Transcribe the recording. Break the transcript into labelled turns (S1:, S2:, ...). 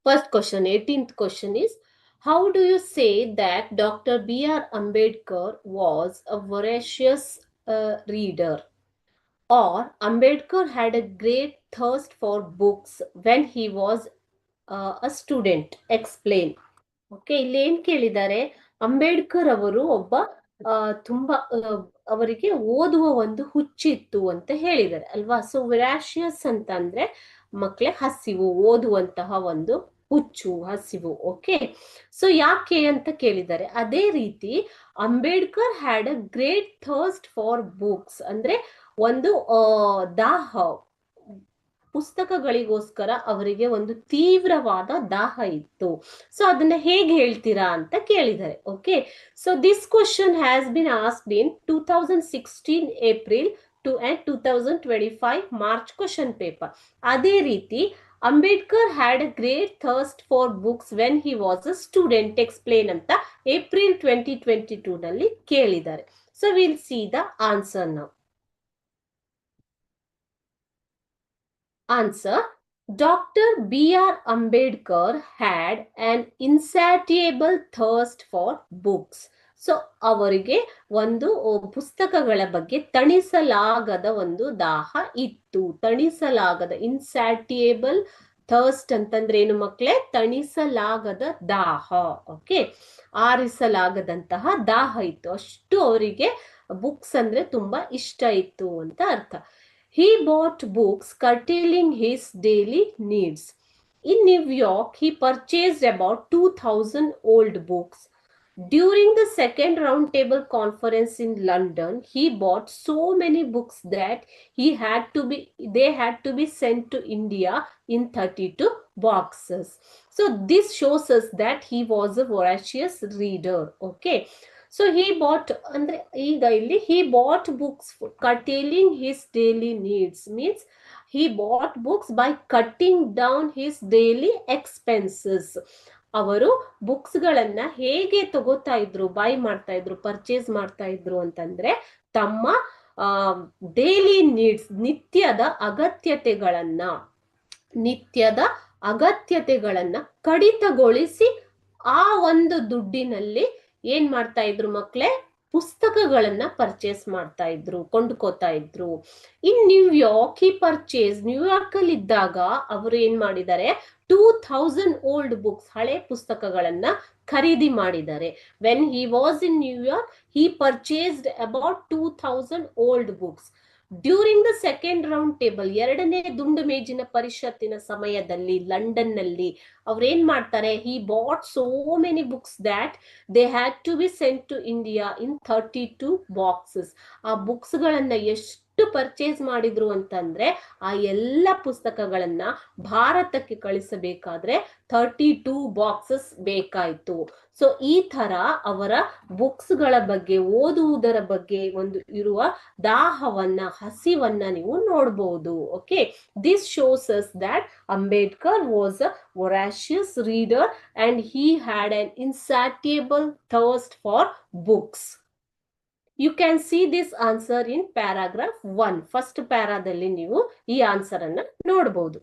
S1: First question, 18th question is, how do you say that Dr. B.R. Ambedkar was a voracious reader? Or Ambedkar had a great thirst for books when he was a student? Explain. Okay, ಇಲ್ಲಿ ಏನ್ ಕೇಳಿದ್ದಾರೆ, ಅಂಬೇಡ್ಕರ್ ಅವರು ಒಬ್ಬ ತುಂಬಾ ಅವರಿಗೆ ಓದುವ ಒಂದು ಹುಚ್ಚಿತ್ತು ಅಂತ ಹೇಳಿದ್ದಾರೆ ಅಲ್ವಾ. ಸೊ ವಿರಾಶಿಯಸ್ ಅಂತ ಅಂದ್ರೆ ಮಕ್ಕಳೇ ಹಸಿವು, ಓದುವಂತಹ ಒಂದು ಹುಚ್ಚು, ಹಸಿವು. ಓಕೆ, ಸೊ ಯಾಕೆ ಅಂತ ಕೇಳಿದ್ದಾರೆ. ಅದೇ ರೀತಿ Ambedkar had a great thirst for books ಅಂದ್ರೆ ಒಂದು ದಾಹ, ಪುಸ್ತಕಗಳಿಗೋಸ್ಕರ ಅವರಿಗೆ ಒಂದು ತೀವ್ರವಾದ ದಾಹ ಇತ್ತು. ಸೊ ಅದನ್ನ ಹೇಗೆ ಹೇಳ್ತೀರಾ ಅಂತ ಕೇಳಿದ್ದಾರೆ. Okay, so this question has been asked in 2016 April to and 2025 March question paper. ಅದೇ ರೀತಿ Ambedkar had a great thirst for books when he was a student, explain ಅಂತ ಏಪ್ರಿಲ್ 2022 ನಲ್ಲಿ ಕೇಳಿದ್ದಾರೆ. So will see the answer now. Answer: Dr. B.R. Ambedkar had an insatiable thirst for books. So ಅವರಿಗೆ ಒಂದು ಪುಸ್ತಕಗಳ ಬಗ್ಗೆ ತಣಿಸಲಾಗದ ಒಂದು ದಾಹ ಇತ್ತು. ತಣಿಸಲಾಗದ, ಇನ್ಸ್ಯಾಟಿಯೇಬಲ್ ಥರ್ಸ್ಟ್ ಅಂತಂದ್ರೆ ಏನು ಮಕ್ಕಳೇ? ತಣಿಸಲಾಗದ ದಾಹ. ಓಕೆ, ಆರಿಸಲಾಗದಂತಹ ದಾಹ ಇತ್ತು. ಅಷ್ಟು ಅವರಿಗೆ ಬುಕ್ಸ್ ಅಂದ್ರೆ ತುಂಬಾ ಇಷ್ಟ ಇತ್ತು ಅಂತ ಅರ್ಥ. He bought books curtailing his daily needs. In New York, he purchased about 2,000 old books. During the second roundtable conference in London, he bought so many books that they had to be sent to India in 32 boxes. So this shows us that he was a voracious reader. Okay. So he bought ಅಂದ್ರೆ ಈಗ ಇಲ್ಲಿ he bought books curtailing his daily needs means he bought books by cutting down his daily expenses. ಅವರು books ಗಳನ್ನ ಹೇಗೆ ತಗೋತಾ ಇದ್ರು, by ಮಾಡ್ತಾ ಇದ್ರು, ಪರ್ಚೇಸ್ ಮಾಡ್ತಾ ಇದ್ರು ಅಂತಂದ್ರೆ ತಮ್ಮ ಡೈಲಿ ನೀಡ್ಸ್, ನಿತ್ಯದ ಅಗತ್ಯತೆಗಳನ್ನ ಕಡಿತಗೊಳಿಸಿ ಆ ಒಂದು ದುಡ್ಡಿನಲ್ಲಿ ಏನ್ ಮಾಡ್ತಾ ಇದ್ರು ಮಕ್ಕಳೇ? ಪುಸ್ತಕಗಳನ್ನ ಪರ್ಚೇಸ್ ಮಾಡ್ತಾ ಇದ್ರು, ಕೊಂಡ್ಕೋತಾ ಇದ್ರು. ಇನ್ ನ್ಯೂಯಾರ್ಕ್ ಹಿ ಪರ್ಚೇಸ್, ನ್ಯೂಯಾರ್ಕ್ ಅಲ್ಲಿ ಇದ್ದಾಗ ಅವರು ಏನ್ ಮಾಡಿದ್ದಾರೆ? 2,000 ಓಲ್ಡ್ ಬುಕ್ಸ್, ಹಳೆ ಪುಸ್ತಕಗಳನ್ನ ಖರೀದಿ ಮಾಡಿದ್ದಾರೆ. When he was in New York he purchased about 2,000 old books. During the second round table, ಎರಡನೇ ದುಂಡು ಮೇಜಿನ ಪರಿಷತ್ತಿನ ಸಮಯದಲ್ಲಿ ಲಂಡನ್ ನಲ್ಲಿ ಅವ್ರೇನ್ ಮಾಡ್ತಾರೆ? He bought so many books that they had to be sent to India in 32 boxes. ಆ books ಗಳನ್ನ ಎಷ್ಟು ಪರ್ಚೇಸ್ ಮಾಡಿದ್ರು ಅಂತಂದ್ರೆ ಆ ಎಲ್ಲ ಪುಸ್ತಕಗಳನ್ನ ಭಾರತಕ್ಕೆ ಕಳಿಸಬೇಕಾದ್ರೆ 32 ಬಾಕ್ಸಸ್ ಬೇಕಾಯ್ತು. ಸೊ ಈ ತರ ಅವರ ಬುಕ್ಸ್ ಗಳ ಬಗ್ಗೆ, ಓದುವುದರ ಬಗ್ಗೆ ಒಂದು ಇರುವ ದಾಹವನ್ನ, ಹಸಿವನ್ನ ನೀವು ನೋಡಬಹುದು. Okay, this shows us that Ambedkar was a voracious reader and he had an insatiable thirst for books. You can see this answer in paragraph 1. First ಪ್ಯಾರಾದಲ್ಲಿ ನೀವು ಈ ಆನ್ಸರ್ ಅನ್ನ ನೋಡಬಹುದು.